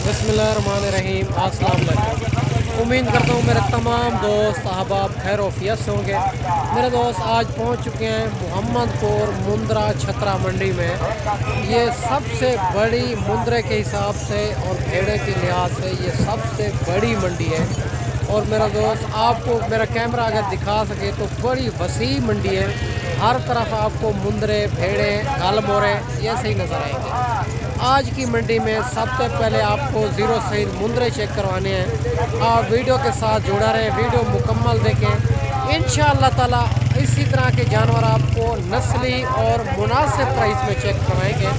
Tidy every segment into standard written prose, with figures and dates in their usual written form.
बिस्मिल्लाहिर्रहमानिर्रहीम। अस्सलाम वालेकुम। उम्मीद करता हूँ मेरे तमाम दोस्त अहबाब खैर वफियत से होंगे। मेरे दोस्त आज पहुँच चुके हैं मोहम्मदपुर मुंद्रा छतरा मंडी में। ये सबसे बड़ी मुंद्रे के हिसाब से और भेड़े के लिहाज से ये सबसे बड़ी मंडी है। और मेरा दोस्त आपको मेरा कैमरा अगर दिखा सके तो बड़ी वसी मंडी है। हर तरफ आपको मुंद्रे, भेड़े, गल मोरे ऐसे ही नज़र आएंगे। आज की मंडी में सबसे पहले आपको ज़ीरो सहीद मुंद्रे चेक करवाने हैं। आप वीडियो के साथ जुड़ा रहें, वीडियो मुकम्मल देखें। इंशाअल्लाह ताला इसी तरह के जानवर आपको नस्ली और मुनासिब प्राइस में चेक करवाएंगे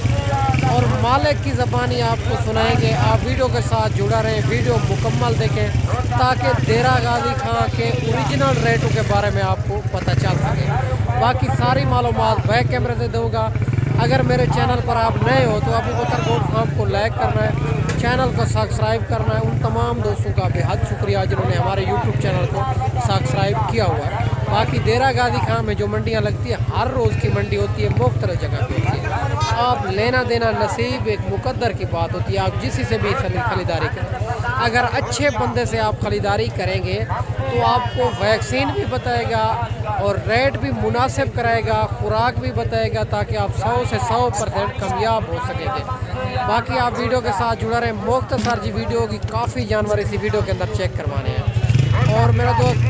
और मालिक की ज़बानी आपको सुनाएंगे। आप वीडियो के साथ जुड़ा रहें, वीडियो मुकम्मल देखें ताकि देरा गाजी खां के ओरिजिनल रेटों के बारे में आपको पता चल सके। बाकी सारी मालूमात बैक कैमरे से दूँगा। अगर मेरे चैनल पर आप नए हो तो अबू बकर गोट फार्म को लाइक करना है, चैनल को सब्सक्राइब करना है। उन तमाम दोस्तों का बेहद शुक्रिया जिन्होंने हमारे यूट्यूब चैनल को सब्सक्राइब किया हुआ है। बाकी देरा गाजी खां में जो मंडियाँ लगती है हर रोज़ की मंडी होती है, मुख्तलिफ जगह पे होती है। आप लेना देना नसीब एक मुकद्दर की बात होती है। आप जिसी से भी खरीदारी करें, अगर अच्छे बंदे से आप ख़रीदारी करेंगे तो आपको वैक्सीन भी बताएगा और रेट भी मुनासिब कराएगा, खुराक भी बताएगा ताकि आप 100 से 100% कामयाब हो सकेंगे। बाकी आप वीडियो के साथ जुड़ा रहे। मुख्तसर जी वीडियो की काफ़ी जानवर इसी वीडियो के अंदर चेक करवाने हैं। और मेरा दोस्त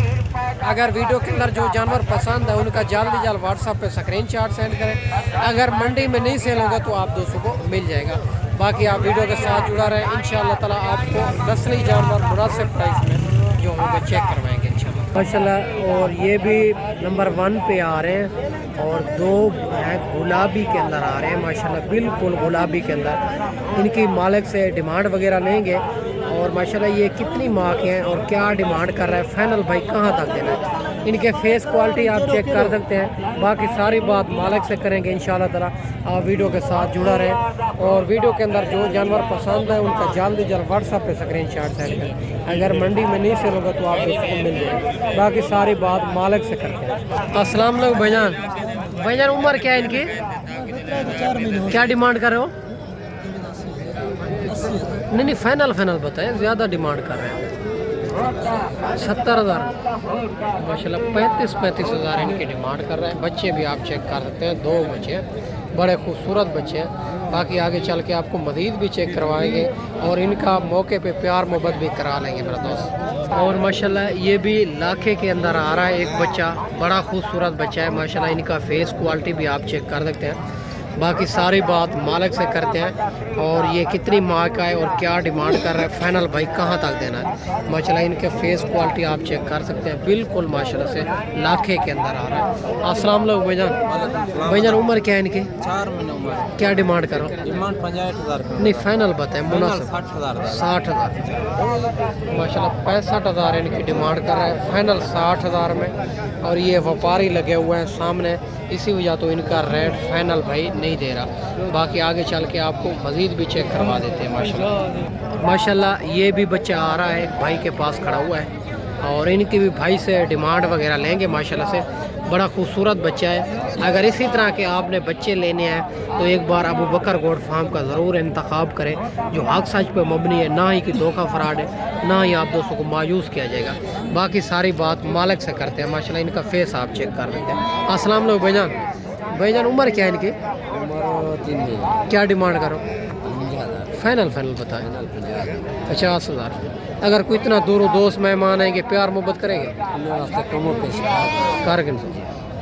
अगर वीडियो के अंदर जो जानवर पसंद है उनका जल्द जल्द व्हाट्सएप पे स्क्रीनशॉट सेंड करें। अगर मंडी में नहीं सेल होगा तो आप दोस्तों को मिल जाएगा। बाकी आप वीडियो के साथ जुड़ा रहें। इंशाअल्लाह ताला आपको नस्ली जानवर मुनासिब प्राइस में जो होंगे चेक करवाएंगे इंशाअल्लाह माशाल्लाह। और ये भी नंबर 1 पे आ रहे हैं और 2 हैं गुलाबी के अंदर आ रहे हैं माशाल्लाह, बिल्कुल गुलाबी के अंदर। इनकी मालिक से डिमांड वगैरह लेंगे और माशाल्लाह ये कितनी माह के हैं और क्या डिमांड कर रहा है, फाइनल भाई कहाँ तक देना है। इनके फेस क्वालिटी आप चेक कर सकते हैं। बाकी सारी बात मालिक से करेंगे इंशाअल्लाह ताला। आप वीडियो के साथ जुड़ा रहें और वीडियो के अंदर जो जानवर पसंद है उनका जल्द जल्द व्हाट्सएप पे स्क्रीनशॉट सेंड करें। अगर मंडी में नहीं सेल होगा तो आप दोस्तों को मिल जाएगा। बाकी सारी बात मालिक से करते हैं। अस्सलाम वालेकुम भाईजान। भाईजान उम्र क्या है इनकी, क्या डिमांड कर रहे हो? नहीं फाइनल बताएं, ज़्यादा डिमांड कर रहे हैं। 70,000 माशाल्लाह, 35 हज़ार इनकी डिमांड कर रहे हैं। बच्चे भी आप चेक कर सकते हैं, 2 बच्चे बड़े खूबसूरत बच्चे हैं। बाकी आगे चल के आपको मज़ीद भी चेक करवाएंगे और इनका मौके पे प्यार मोहब्बत भी करा लेंगे मेरा दोस्त। और माशाल्लाह ये भी लाखे के अंदर आ रहा है एक बच्चा, बड़ा खूबसूरत बच्चा है माशाल्लाह। इनका फेस क्वालिटी भी आप चेक कर सकते हैं। बाकी सारी बात मालिक से करते हैं और ये कितनी माह का है और क्या डिमांड कर रहा है, फाइनल भाई कहाँ तक देना है। माशाल्लाह इनके फेस क्वालिटी आप चेक कर सकते हैं, बिल्कुल माशाल्लाह से लाखे के अंदर आ रहा है। अस्सलाम वालेकुम भाईजान। भाईजान उम्र क्या है इनकी? 4 महीने उम्र है। क्या डिमांड करो? डिमांड 65,000। नहीं फाइनल बताएं मुनासिब। 60,000 माशाल्लाह, 65,000 इनकी डिमांड कर रहा है, फाइनल 60,000 में। और ये व्यापारी लगे हुए हैं सामने, इसी वजह तो इनका रेट फाइनल भाई नहीं दे रहा। बाकी आगे चल के आपको मज़ीद भी चेक करवा देते हैं माशाल्लाह। ये भी बच्चा आ रहा है एक भाई के पास खड़ा हुआ है और इनकी भी भाई से डिमांड वगैरह लेंगे माशाल्लाह से। बड़ा खूबसूरत बच्चा है। अगर इसी तरह के आपने बच्चे लेने हैं तो एक बार अबू बकर गोट फार्म का ज़रूर इंतखाब करें जो हक सच पे मबनी है, ना ही कि धोखा फराड है, ना ही आप दोस्तों को मायूस किया जाएगा। बाकी सारी बात मालिक से करते हैं माशाल्लाह। इनका फेस आप चेक कर लेते हैं। अस्सलाम वालेकुम भाईजान। भाईजान उम्र क्या है इनकी? 3 महीने। क्या डिमांड करो? फाइनल बताएं। 50,000। अगर कोई इतना दूर दोस्त मेहमान आएंगे प्यार मोहब्बत करेंगे कर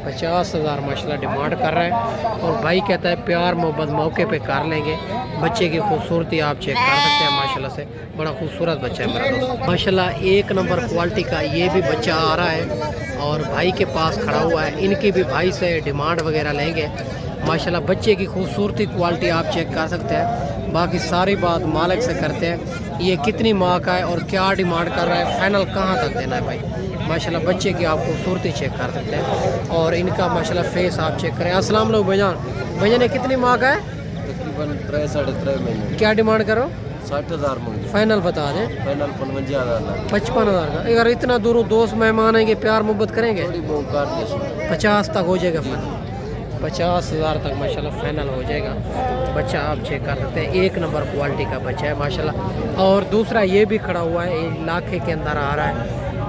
50,000 माशाल्लाह डिमांड कर रहा है और भाई कहता है प्यार मोहब्बत मौके पे कर लेंगे। बच्चे की खूबसूरती आप चेक कर सकते हैं माशाल्लाह से, बड़ा खूबसूरत बच्चा है मेरा दोस्त माशाल्लाह। 1 नंबर क्वालिटी का ये भी बच्चा आ रहा है और भाई के पास खड़ा हुआ है। इनकी भी भाई से डिमांड वगैरह लेंगे माशाल्लाह। बच्चे की खूबसूरती क्वालिटी आप चेक कर सकते हैं। बाकी सारी बात मालिक से करते हैं। ये कितनी माह का है और क्या डिमांड कर रहा है, फाइनल कहाँ तक देना है भाई। माशाल्लाह बच्चे की आप खूबसूरती चेक कर सकते हैं और इनका माशाल्लाह फेस आप चेक करें। अस्सलाम वालेकुम भाईजान। भाईजान ये कितनी माह का है? तकरीबन 3.5 महीने। क्या डिमांड करो? 60,000 मंगी। फाइनल बता दें। फाइनल 55,000। 55,000 का। अगर इतना दूर दोस्त मेहमान आएंगे प्यार मोहब्बत करेंगे? 50 तक हो जाएगा फाइनल। 50,000 तक माशाल्लाह फाइनल हो जाएगा। बच्चा आप चेक कर सकते हैं, एक नंबर क्वालिटी का बच्चा है माशाल्लाह। और दूसरा ये भी खड़ा हुआ है, 1 लाख के अंदर आ रहा है,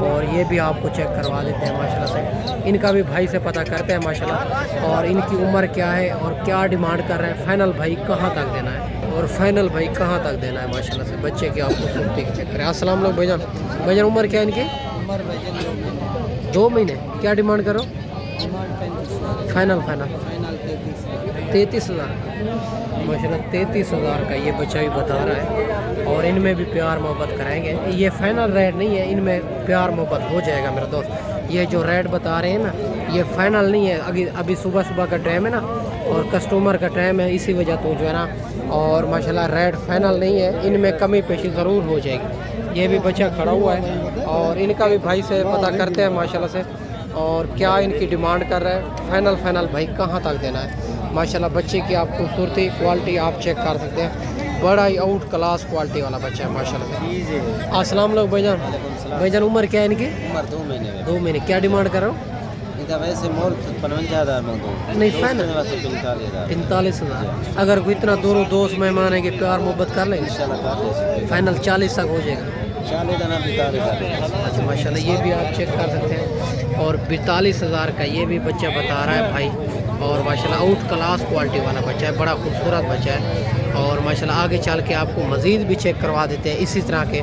और ये भी आपको चेक करवा देते हैं माशाल्लाह से। इनका भी भाई से पता करते हैं माशाल्लाह, और इनकी उम्र क्या है और क्या डिमांड कर रहे हैं, फाइनल भाई कहाँ तक देना है, और फाइनल भाई कहाँ तक देना है माशाल्लाह से। बच्चे की आपको खूबसूरती चेक करें। अस्सलाम वालेकुम भाईजान। भाईजान उम्र क्या है इनकी? 2 महीने। क्या डिमांड करो? फाइनल 33,000 माशाल्लाह। 33,000 का ये बच्चा भी बता रहा है, और इनमें भी प्यार मोहब्बत कराएंगे। ये फाइनल रेट नहीं है, इनमें प्यार मोहब्बत हो जाएगा मेरा दोस्त। ये जो रेट बता रहे हैं ना, ये फाइनल नहीं है। अभी सुबह का टाइम है ना, और कस्टमर का टाइम है, इसी वजह तो जो है ना, और माशाल्लाह रेट फाइनल नहीं है, इनमें कमी पेशी ज़रूर हो जाएगी। ये भी बच्चा खड़ा हुआ है, और इनका भी भाई से पता करते हैं माशाल्लाह से, और क्या इनकी डिमांड कर रहा है, फाइनल भाई कहाँ तक देना है। माशाल्लाह बच्चे की आप खूबसूरती क्वालिटी आप चेक कर सकते हैं, बड़ा ही आउट क्लास क्वालिटी वाला बच्चा है माशाल्लाह से। अस्सलाम वालेकुम भाईजान। भाईजान उम्र क्या है इनकी? उम्र 2 महीने में। 2 महीने। क्या डिमांड कर रहा हूँ? इनका वैसे मोल 55,000 मांगो नहीं, फाइनल 45,000। 45,000। अगर कोई इतना दोनों दोस्त मेहमान है कि प्यार मोहब्बत कर लेंगे, इंशाल्लाह कर दे। फाइनल 40 तक हो जाएगा। 40 दाना 45,000। अच्छा माशाल्लाह, ये भी आप चेक कर सकते हैं, और 42,000 का ये भी बच्चा बता रहा है भाई, और माशाल्लाह आउट क्लास क्वालिटी वाला बच्चा है, बड़ा खूबसूरत बच्चा है। और माशाल्लाह आगे चल के आपको मज़ीद भी चेक करवा देते हैं इसी तरह के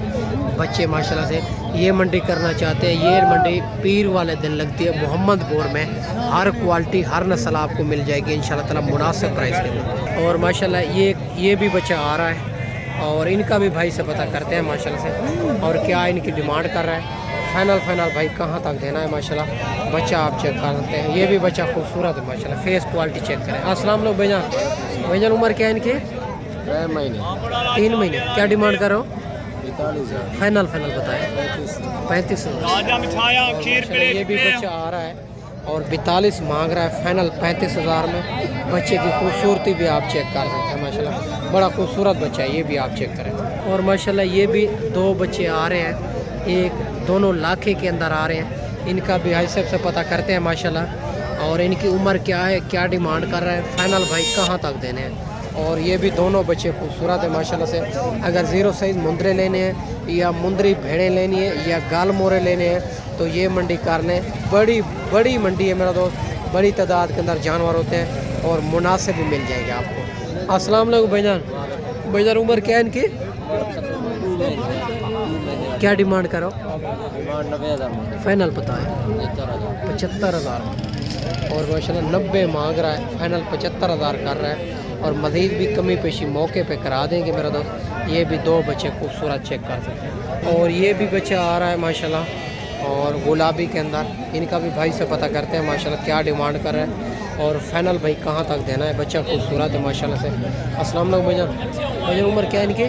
बच्चे माशाल्लाह से। ये मंडी करना चाहते हैं, ये मंडी पीर वाले दिन लगती है मोहम्मदपुर में। हर क्वालिटी हर नस्ल आपको मिल जाएगी इंशाल्लाह ताला मुनासिब प्राइस के अंदर। और माशाल्लाह ये भी बच्चा आ रहा है, और इनका भी भाई से पता करते हैं माशाल्लाह से, और क्या इनकी डिमांड कर रहा है, फाइनल भाई कहाँ तक देना है माशाल्लाह। बच्चा आप चेक कर सकते हैं, ये भी बच्चा खूबसूरत है माशाल्लाह। फेस क्वालिटी चेक करें। अस्सलाम वालेकुम भाईजान। भाईजान उम्र क्या है इनकी? 3 महीने। 3 महीने। क्या डिमांड करो? 45,000। फाइनल बताएं। 35,000। ये भी बच्चा आ रहा है, और 42 मांग रहा है, फाइनल 35,000 में। बच्चे की खूबसूरती भी आप चेक कर सकते हैं माशाल्लाह, बड़ा खूबसूरत बच्चा है, ये भी आप चेक करें। और माशाल्लाह ये भी 2 बच्चे आ रहे हैं, दोनों लाखे के अंदर आ रहे हैं। इनका भी भाई साहब से पता करते हैं माशाल्लाह, और इनकी उम्र क्या है, क्या डिमांड कर रहा है, फाइनल भाई कहाँ तक देने हैं। और ये भी दोनों बच्चे खूबसूरत है माशाल्लाह से। अगर 0 साइज़ मुंदरे लेने हैं, या मुंदरी भेड़ें लेनी है, या गाल मोरे लेने हैं, तो ये मंडी कर लें। बड़ी मंडी है मेरा दोस्त, बड़ी तादाद के अंदर जानवर होते हैं, और मुनासिब भी मिल जाएगा आपको। अस्सलाम वालेकुम भाईजान। भाईजान उम्र क्या है इनकी? क्या डिमांड करो? 90,000। फाइनल पता है 75,000। और माशाल्लाह 90 मांग रहा है, फाइनल 75,000 कर रहा है, और मज़ीद भी कमी पेशी मौके पे करा देंगे मेरा दोस्त। ये भी 2 बच्चे खूबसूरत चेक कर सकते हैं। और ये भी बच्चा आ रहा है माशाल्लाह, और गुलाबी के अंदर। इनका भी भाई से पता करते हैं माशाल्लाह क्या डिमांड कर रहा है, और फाइनल भाई कहाँ तक देना है। बच्चा खूबसूरत है माशाल्लाह से। अस्सलाम वालेकुम भाईजान। भाईजान उम्र क्या है इनकी?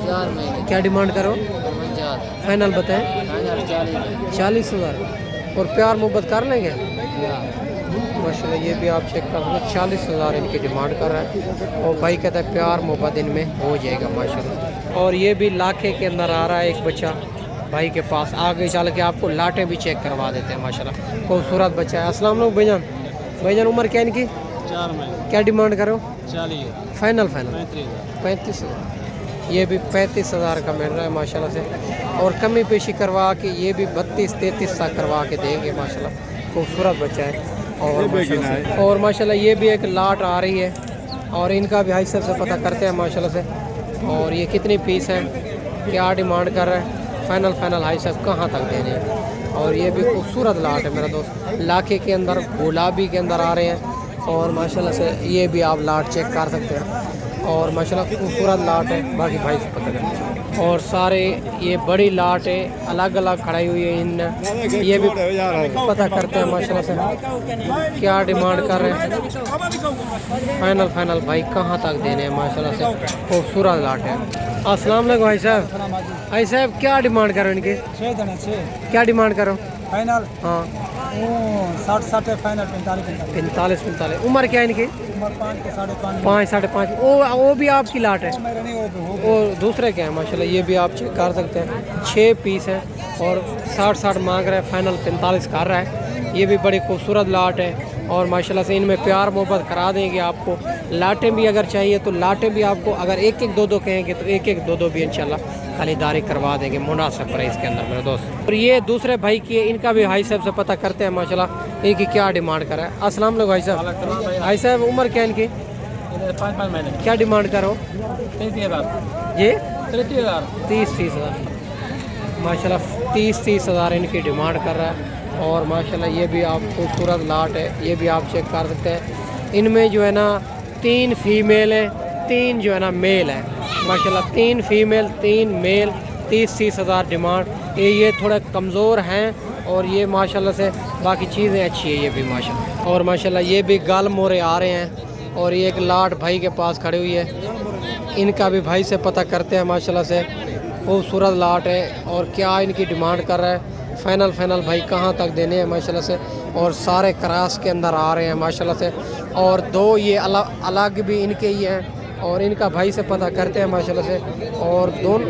4 महीने। क्या डिमांड करो? 55,000। फाइनल बताएं। 40,000। और प्यार मोहब्बत कर लेंगे माशाल्लाह। ये भी आप चेक कर सकते हैं, 40,000 इनकी डिमांड कर रहा है, और भाई कहता है प्यार मोहब्बत इनमें हो जाएगा माशाल्लाह। और ये भी लाखे के अंदर आ रहा है एक बच्चा भाई के पास। आगे चल के आपको लाटें भी चेक करवा देते हैं माशाल्लाह, खूबसूरत बच्चा है। अस्सलाम वालेकुम भाईजान। भाईजान उम्र क्या है इनकी? 4 महीने। क्या डिमांड करो? 40। फाइनल 35,000। 35,000। ये भी 35,000 का मिल रहा है माशाल्लाह से, और कमी पेशी करवा के ये भी 32-33 तक करवा के देंगे माशाल्लाह। खूबसूरत बच्चा है। और माशाल्लाह ये भी एक लाट आ रही है, और इनका भी भाई साहब से पता करते हैं माशाल्लाह से। और ये कितनी पीस हैं, क्या डिमांड कर रहा है, फाइनल भाई साहब कहाँ तक देने हैं। और ये भी खूबसूरत लाट है मेरा दोस्त, लाखे के अंदर गुलाबी के अंदर आ रहे हैं, और माशाल्लाह से ये भी आप लाट चेक कर सकते हैं, और माशाल्लाह खूबसूरत लाट है। बाकी भाई से पता करें। और सारे ये बड़ी लाट है, अलग अलग खड़ाई हुई है इन, ये भी पता करते हैं माशाल्लाह से क्या डिमांड कर रहे हैं, फाइनल भाई कहाँ तक देने हैं माशाल्लाह से। खूबसूरत लाट है। अस्सलाम वालेकुम भाई साहब। भाई साहब क्या डिमांड करो इनके? 6 क्या डिमांड करो? फाइनल। हाँ 60 फाइनल 45। उम्र क्या है इनकी? 5 साढ़े पाँच। वो भी आपकी लाट है? वो दूसरे क्या है माशाल्लाह। ये भी आप चेक कर सकते हैं, 6 पीस हैं, और 60 मांग रहा है, फाइनल 45 कर रहा है। ये भी बड़ी खूबसूरत लाट है, اور ماشاءاللہ سے ان میں پیار محبت کرا دیں گے آپ کو. لاٹیں بھی اگر چاہیے تو لاٹیں بھی آپ کو اگر ایک ایک دو دو کہیں گے تو ایک ایک دو دو بھی انشاءاللہ خریداری کروا دیں گے مناسب پرائز کے اندر میرے دوست. اور یہ دوسرے بھائی کی ہے, ان کا بھی بھائی صاحب سے پتہ کرتے ہیں ماشاءاللہ ایک کی کیا ڈیمانڈ کرا ہے. السلام علیکم بھائی صاحب. بھائی صاحب عمر کیا ان کی, 5 مہینے کیا ڈیمانڈ کرو 30,000 جی؟ 30,000 30,000 ماشاءاللہ 30,000 ان کی ڈیمانڈ کر رہا ہے. اور ماشاءاللہ یہ بھی آپ خوبصورت لاٹ ہے, یہ بھی آپ چیک کر سکتے ہیں. ان میں جو ہے نا 3 فیمیل ہیں, 3 جو ہے نا میل ہے ماشاءاللہ, 3 فیمیل 3 میل. 30,000 ڈیمانڈ. یہ تھوڑے کمزور ہیں اور یہ ماشاءاللہ سے باقی چیزیں اچھی ہیں یہ بھی ماشاءاللہ. اور ماشاءاللہ یہ بھی گال مورے آ رہے ہیں. اور یہ ایک لاٹ بھائی کے پاس کھڑی ہوئی ہے, ان کا بھی بھائی سے پتہ کرتے ہیں ماشاءاللہ سے. خوبصورت لاٹ ہے اور کیا ان کی ڈیمانڈ کر رہا ہے, فائنل بھائی کہاں تک دینے ہیں ماشاءاللہ سے. اور سارے کراس کے اندر آ رہے ہیں ماشاءاللہ سے. اور 2 یہ الگ بھی ان کے ہی ہیں اور ان کا بھائی سے پتہ کرتے ہیں ماشاءاللہ سے. اور دونوں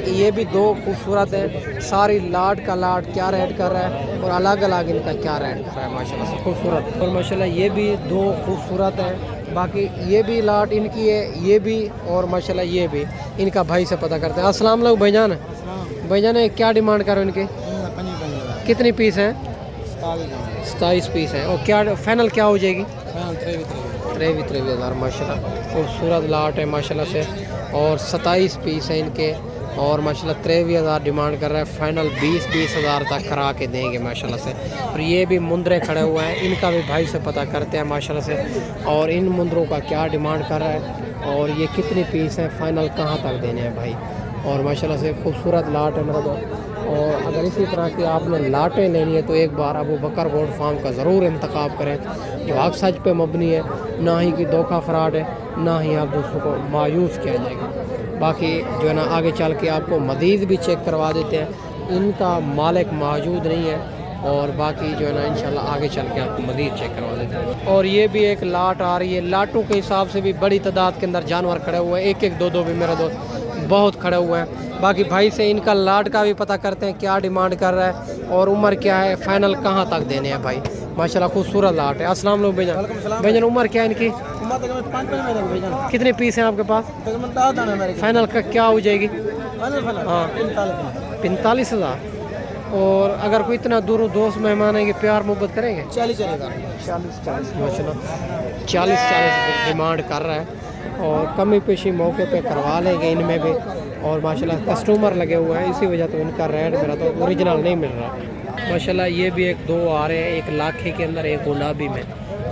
یہ بھی 2 خوبصورت ہیں. ساری لاٹ کا لاٹ کیا ریٹ کر رہا ہے اور الگ الگ ان کا کیا ریٹ کر رہا ہے ماشاءاللہ سے خوبصورت. اور ماشاءاللہ یہ بھی 2 خوبصورت ہیں. باقی یہ بھی لاٹ ان کی ہے, یہ بھی اور ماشاءاللہ یہ بھی ان کا بھائی سے پتہ کرتے ہیں. السلام علیکم بھائی جان. بھائی جان کیا ڈیمانڈ کرو ان کی, کتنی پیس ہیں؟ 27 پیس ہیں. اور کیا فائنل کیا ہو جائے گی؟ 23,000 ماشاءاللہ. خوبصورت لاٹ ہے ماشاءاللہ سے. اور 27 پیس ہیں ان کے اور ماشاءاللہ 23,000 ڈیمانڈ کر رہا ہے. فائنل 20,000 تک کرا کے دیں گے ماشاءاللہ سے. اور یہ بھی مندرے کھڑے ہوئے ہیں, ان کا بھی بھائی سے پتہ کرتے ہیں ماشاءاللہ سے. اور ان مندروں کا کیا ڈیمانڈ کر رہا ہے اور یہ کتنی پیس ہیں, فائنل کہاں تک دینے ہیں بھائی. اور ماشاءاللہ سے خوبصورت لاٹ ہے میرا دوست. اور اگر اسی طرح کی آپ نے لاٹیں لینی ہے تو ایک بار ابو بکر گوڈ فارم کا ضرور انتخاب کریں, جو حق سچ پہ مبنی ہے, نہ ہی کہ دھوکہ فراڈ ہے, نہ ہی آپ دوستوں کو مایوس کیا جائے گا. باقی جو ہے نا آگے چل کے آپ کو مزید بھی چیک کروا دیتے ہیں, ان کا مالک موجود نہیں ہے. اور باقی جو ہے نا انشاءاللہ آگے چل کے آپ کو مزید چیک کروا دیتے ہیں. اور یہ بھی ایک لاٹ آ رہی ہے, لاٹوں کے حساب سے بھی بڑی تعداد کے اندر جانور کھڑے ہوئے ہیں, ایک ایک دو بھی میرا دوست بہت کھڑے ہوئے ہیں. باقی بھائی سے ان کا لاٹ کا بھی پتہ کرتے ہیں کیا ڈیمانڈ کر رہا ہے اور عمر کیا ہے, فائنل کہاں تک دینے ہیں بھائی. ماشاءاللہ خوبصورت لاٹ ہے. السلام علیکم بھائی جان. بھائی جان عمر کیا ہے ان کی, کتنے پیس ہیں آپ کے پاس, فائنل کا کیا ہو جائے گی؟ ہاں 45,000. اور اگر کوئی اتنا دور دوست مہمان ہیں کہ پیار محبت کریں گے 40 ماشاءاللہ 40 ڈیمانڈ کر رہا ہے. اور کمی پیشی موقع پہ کروا لیں گے ان میں بھی. اور ماشاءاللہ کسٹمر لگے ہوئے ہیں, اسی وجہ تو ان کا ریٹ میرا تو اوریجنل نہیں مل رہا. ماشاءاللہ یہ بھی ایک 2 آ رہے ہیں, ایک لاکھے کے اندر ایک گلابی میں.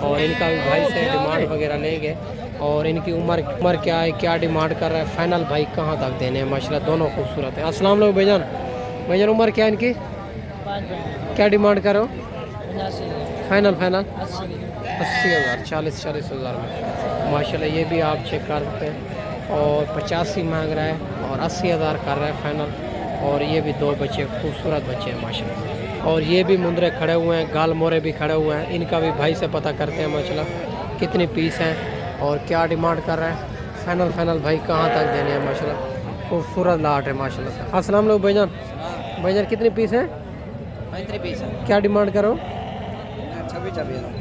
اور ان کا بھی بھائی سے ڈیمانڈ وغیرہ لیں گے. اور ان کی عمر کیا ہے, کیا ڈیمانڈ کر رہا ہے, فائنل بھائی کہاں تک دینے ہیں. ماشاءاللہ دونوں خوبصورت ہیں. السلام علیکم بھائی جان. بھائی جان عمر کیا ہے ان کی, کیا ڈیمانڈ کرو, فائنل 80,000 40,000 میں ماشاءاللہ. یہ بھی آپ چیک کر سکتے ہیں. اور 85 مانگ رہا ہے اور 80,000 کر رہا ہے فائنل. اور یہ بھی 2 بچے خوبصورت بچے ہیں ماشاءاللہ. اور یہ بھی مندرے کھڑے ہوئے ہیں, گال مورے بھی کھڑے ہوئے ہیں. ان کا بھی بھائی سے پتہ کرتے ہیں ماشاءاللہ کتنی پیس ہیں اور کیا ڈیمانڈ کر رہا ہے, فائنل بھائی کہاں تک دینے ہیں ماشاءاللہ. خوبصورت لاٹ ہے ماشاءاللہ سے. السلام علیکم بھائی جان. بھائی جان کتنی پیس ہیں, کیا ڈیمانڈ کرو,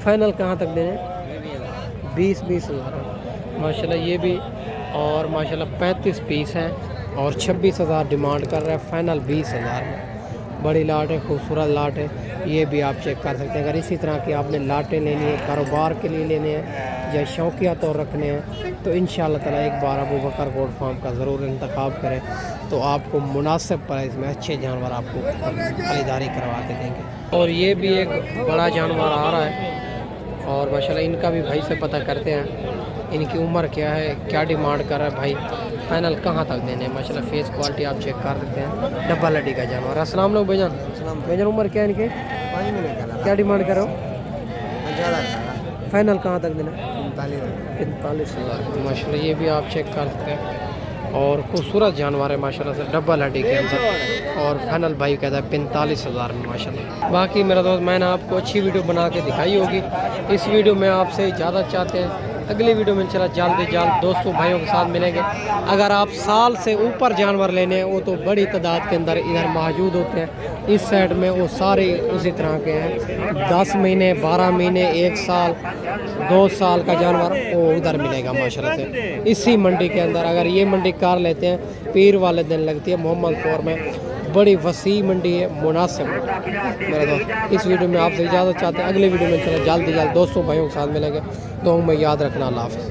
فائنل کہاں تک دینے, 20,000 ماشاءاللہ. یہ بھی اور ماشاءاللہ 35 پیس ہیں اور 26,000 ڈیمانڈ کر رہا ہے, فائنل 20,000 میں. بڑی لاٹ ہے, خوبصورت لاٹ ہے. یہ بھی آپ چیک کر سکتے ہیں. اگر اسی طرح کی آپ نے لاٹیں لینی ہے, کاروبار کے لیے لینے ہیں یا شوقیہ طور رکھنے ہیں, تو انشاءاللہ تعالیٰ ایک بار ابو بکر گوڈ فارم کا ضرور انتخاب کریں, تو آپ کو مناسب پرائز میں اچھے جانور آپ کو خریداری کروا کے دیں گے. اور یہ بھی ایک بڑا جانور آ رہا ہے اور ماشاءاللہ ان کا بھی بھائی سے پتہ کرتے ہیں ان کی عمر کیا ہے, کیا ڈیمانڈ کر رہا ہے بھائی, فائنل کہاں تک دینے ہیں. ماشاءاللہ فیس کوالٹی آپ چیک کر سکتے ہیں, ڈبل ہڈی کا جانور. السلام علیکم بھائی جان. بھائی جان عمر کیا ہے ان کے, کیا ڈیمانڈ کرو, فائنل کہاں تک دینا, 45,000 ماشاءاللہ. یہ بھی آپ چیک کر سکتے ہیں. اور خوبصورت جانور ہے ماشاءاللہ سے, ڈبل ہڈی کے اندر. اور فائنل بھائی کہتا ہے 45,000 میں ماشاءاللہ. باقی میرا دوست میں نے آپ کو اچھی ویڈیو بنا کے دکھائی ہوگی. اس ویڈیو میں آپ سے اجازت چاہتے ہیں. اگلی ویڈیو میں انشاءاللہ جلد جلد دوستوں بھائیوں کے ساتھ ملیں گے. اگر آپ سال سے اوپر جانور لینے ہیں وہ تو بڑی تعداد کے اندر ادھر موجود ہوتے ہیں. اس سائڈ میں وہ سارے اسی طرح کے ہیں. 10 مہینے 12 مہینے 1 سال 2 سال کا جانور وہ ادھر ملے گا ماشاءاللہ سے اسی منڈی کے اندر. اگر یہ منڈی کار لیتے ہیں پیر والے دن لگتی ہے محمد پور میں. بڑی وسیع منڈی ہے مناسب. میرے دوست اس ویڈیو میں آپ سے اجازت چاہتے ہیں. اگلی ویڈیو میں انشاءاللہ جلد جلد دوستوں بھائیوں کے ساتھ ملیں گے. تو میں یاد رکھنا. اللہ حافظ.